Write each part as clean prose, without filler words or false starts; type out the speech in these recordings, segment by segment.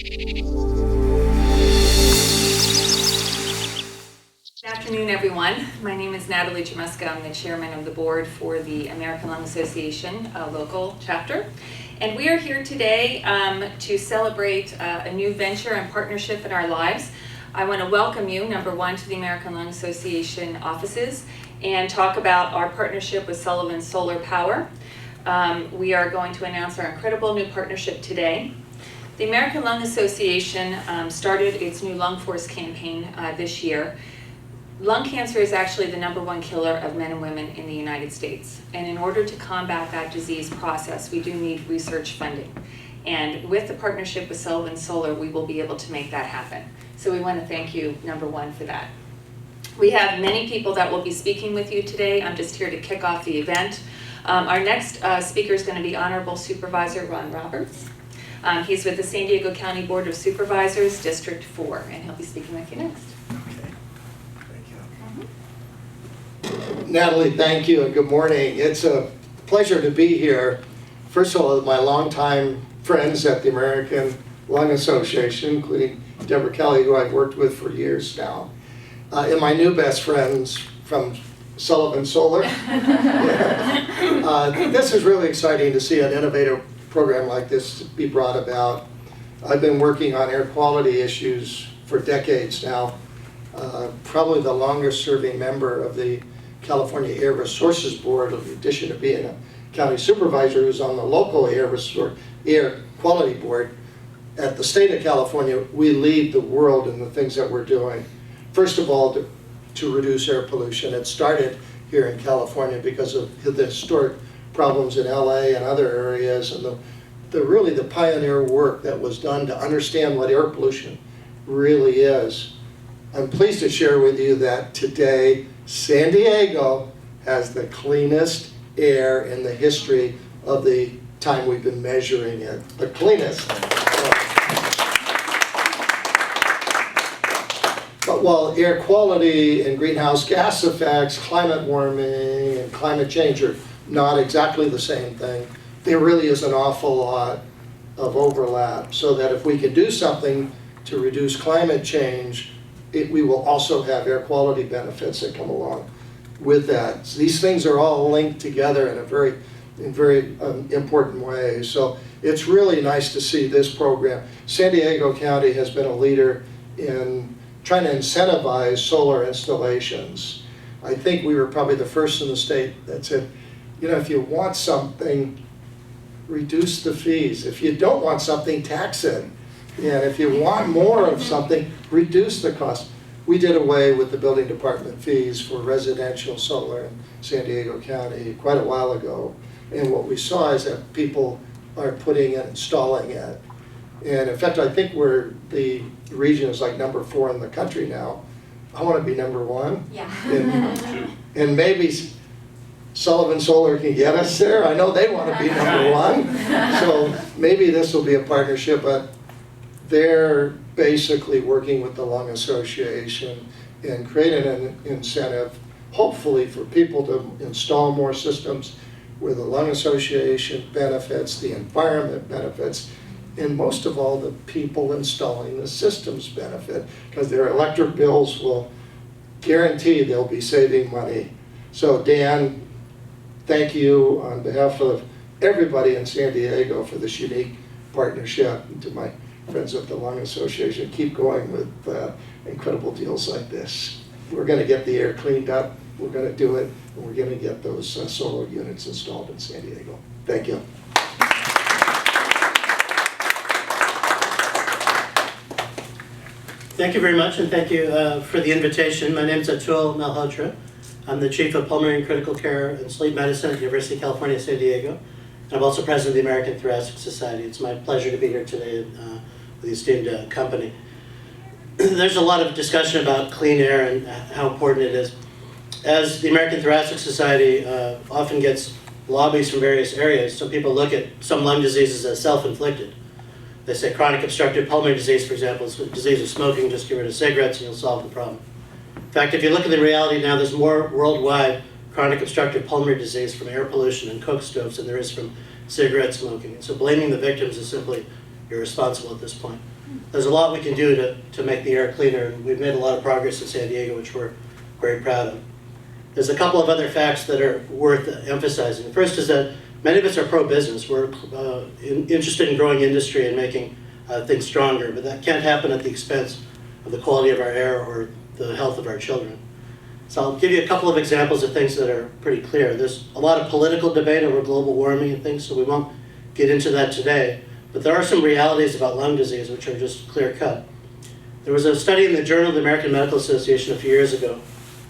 Good afternoon, everyone. My name is Natalie Jameska. I'm the chairman of the board for the American Lung Association local chapter. And we are here today to celebrate a new venture and partnership in our lives. I want to welcome you, number one, to the American Lung Association offices and talk about our partnership with Sullivan Solar Power. We are going to announce our incredible new partnership today. The American Lung Association started its new Lung Force campaign this year. Lung cancer is actually the #1 killer of men and women in the United States. And in order to combat that disease process, we do need research funding. And with the partnership with Sullivan Solar, we will be able to make that happen. So we want to thank you, number one, for that. We have many people that will be speaking with you today. I'm just here to kick off the event. Our next speaker is going to be Honorable Supervisor Ron Roberts. He's with the San Diego County Board of Supervisors, District 4, and he'll be speaking with you next. Natalie, thank you and good morning. It's a pleasure to be here. First of all, my longtime friends at the American Lung Association, including Deborah Kelly, who I've worked with for years now, and my new best friends from Sullivan Solar. This is really exciting to see an innovative program like this be brought about. I've been working on air quality issues for decades now, probably the longest serving member of the California Air Resources Board, in addition to being a county supervisor who's on the local air quality board. At the state of California, we lead the world in the things that we're doing. First of all, to reduce air pollution. It started here in California because of the historic problems in LA and other areas, and really the pioneer work that was done to understand what air pollution really is. I'm pleased to share with you that today San Diego has the cleanest air in the history of the time we've been measuring it. The cleanest. But while air quality and greenhouse gas effects, climate warming and climate change are not exactly the same thing, there really is an awful lot of overlap, so that if we can do something to reduce climate change, we will also have air quality benefits that come along with that. So these things are all linked together in very important ways. So it's really nice to see this program. San Diego County has been a leader in trying to incentivize solar installations. I think we were probably the first in the state that said, you know, if you want something, reduce the fees. If you don't want something, tax it. And if you want more of something, reduce the cost. We did away with the building department fees for residential solar in San Diego County quite a while ago. And what we saw is that people are putting it, installing it. And in fact, I think the region is like number 4 in the country now. I want to be number 1. Yeah. And maybe Sullivan Solar can get us there. I know they want to be number 1. So maybe this will be a partnership, but they're basically working with the Lung Association and creating an incentive, hopefully, for people to install more systems where the Lung Association benefits, the environment benefits, and most of all, the people installing the systems benefit, because their electric bills will guarantee they'll be saving money. So Dan, thank you on behalf of everybody in San Diego for this unique partnership. And to my friends of the Lung Association, keep going with incredible deals like this. We're going to get the air cleaned up, we're going to do it, and we're going to get those solar units installed in San Diego. Thank you. Thank you very much, and thank you for the invitation. My name is Atul Malhotra. I'm the Chief of Pulmonary and Critical Care and Sleep Medicine at the University of California, San Diego. I'm also President of the American Thoracic Society. It's my pleasure to be here today with the esteemed company. There's a lot of discussion about clean air and how important it is. As the American Thoracic Society often gets lobbies from various areas, some people look at some lung diseases as self-inflicted. They say chronic obstructive pulmonary disease, for example, is a disease of smoking, just get rid of cigarettes and you'll solve the problem. In fact, if you look at the reality now, there's more worldwide chronic obstructive pulmonary disease from air pollution and coke stoves than there is from cigarette smoking. And so blaming the victims is simply irresponsible at this point. There's a lot we can do to make the air cleaner, and we've made a lot of progress in San Diego, which we're very proud of. There's a couple of other facts that are worth emphasizing. The first is that many of us are pro-business. We're interested in growing industry and making things stronger, but that can't happen at the expense of the quality of our air or the health of our children. So I'll give you a couple of examples of things that are pretty clear. There's a lot of political debate over global warming and things, so we won't get into that today. But there are some realities about lung disease which are just clear-cut. There was a study in the Journal of the American Medical Association a few years ago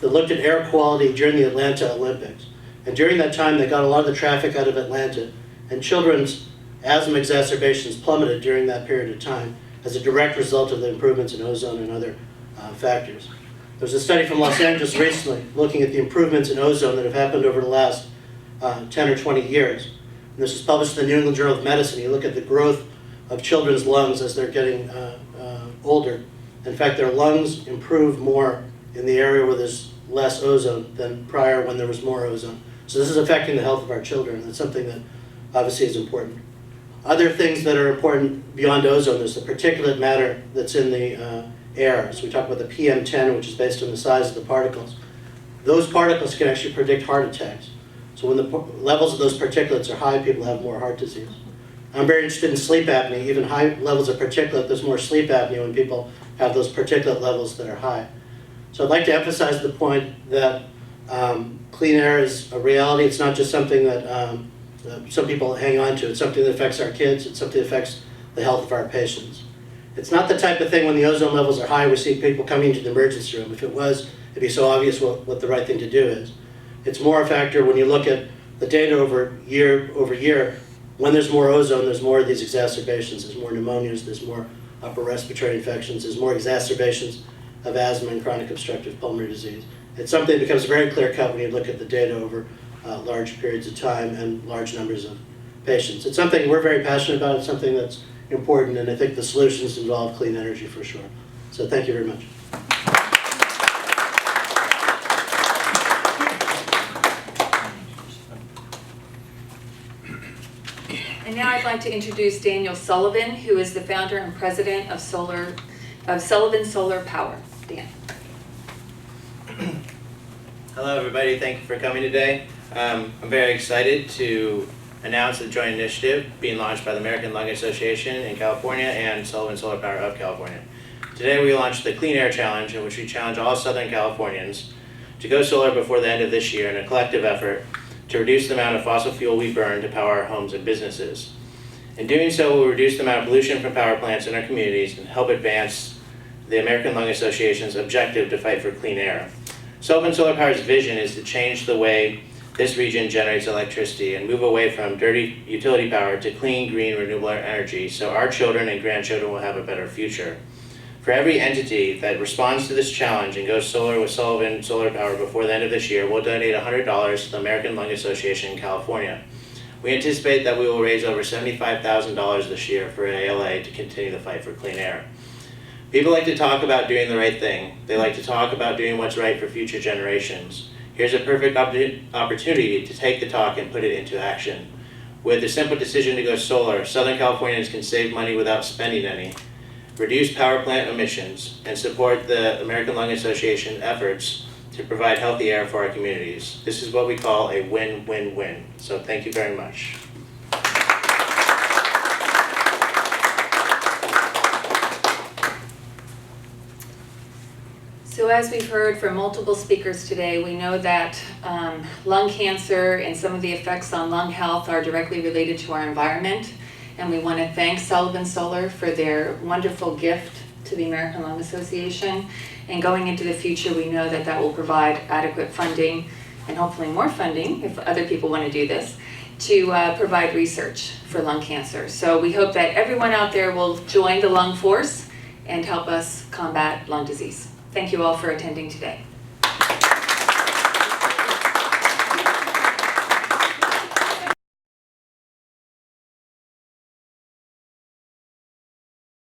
that looked at air quality during the Atlanta Olympics. And during that time, they got a lot of the traffic out of Atlanta, and children's asthma exacerbations plummeted during that period of time as a direct result of the improvements in ozone and other factors. There was a study from Los Angeles recently looking at the improvements in ozone that have happened over the last 10 or 20 years. And this was published in the New England Journal of Medicine. You look at the growth of children's lungs as they're getting older. In fact, their lungs improve more in the area where there's less ozone than prior when there was more ozone. So this is affecting the health of our children. That's something that obviously is important. Other things that are important beyond ozone, there's the particulate matter that's in the air. So we talk about the PM10, which is based on the size of the particles. Those particles can actually predict heart attacks. So when the levels of those particulates are high, people have more heart disease. I'm very interested in sleep apnea. Even high levels of particulate, there's more sleep apnea when people have those particulate levels that are high. So I'd like to emphasize the point that clean air is a reality. It's not just something that some people hang on to. It's something that affects our kids. It's something that affects the health of our patients. It's not the type of thing when the ozone levels are high, we see people coming into the emergency room. If it was, it'd be so obvious what the right thing to do is. It's more a factor when you look at the data over year. When there's more ozone, there's more of these exacerbations. There's more pneumonias, there's more upper respiratory infections, there's more exacerbations of asthma and chronic obstructive pulmonary disease. It's something that becomes very clear-cut when you look at the data over large periods of time and large numbers of patients. It's something we're very passionate about. It's something that's important, and I think the solutions involve clean energy for sure. So thank you very much. And now I'd like to introduce Daniel Sullivan, who is the founder and president of Sullivan Solar Power. Dan. Hello everybody, thank you for coming today. I'm very excited to announce the joint initiative being launched by the American Lung Association in California and Sullivan Solar Power of California. Today we launched the Clean Air Challenge, in which we challenge all Southern Californians to go solar before the end of this year in a collective effort to reduce the amount of fossil fuel we burn to power our homes and businesses. In doing so, we'll reduce the amount of pollution from power plants in our communities and help advance the American Lung Association's objective to fight for clean air. Sullivan Solar Power's vision is to change the way this region generates electricity and move away from dirty utility power to clean, green, renewable energy so our children and grandchildren will have a better future. For every entity that responds to this challenge and goes solar with Sullivan Solar Power before the end of this year, we'll donate $100 to the American Lung Association in California. We anticipate that we will raise over $75,000 this year for ALA to continue the fight for clean air. People like to talk about doing the right thing. They like to talk about doing what's right for future generations. Here's a perfect opportunity to take the talk and put it into action. With the simple decision to go solar, Southern Californians can save money without spending any, reduce power plant emissions, and support the American Lung Association efforts to provide healthy air for our communities. This is what we call a win-win-win. So thank you very much. So as we've heard from multiple speakers today, we know that lung cancer and some of the effects on lung health are directly related to our environment. And we want to thank Sullivan Solar for their wonderful gift to the American Lung Association. And going into the future, we know that that will provide adequate funding, and hopefully more funding if other people want to do this, to provide research for lung cancer. So we hope that everyone out there will join the lung force and help us combat lung disease. Thank you all for attending today.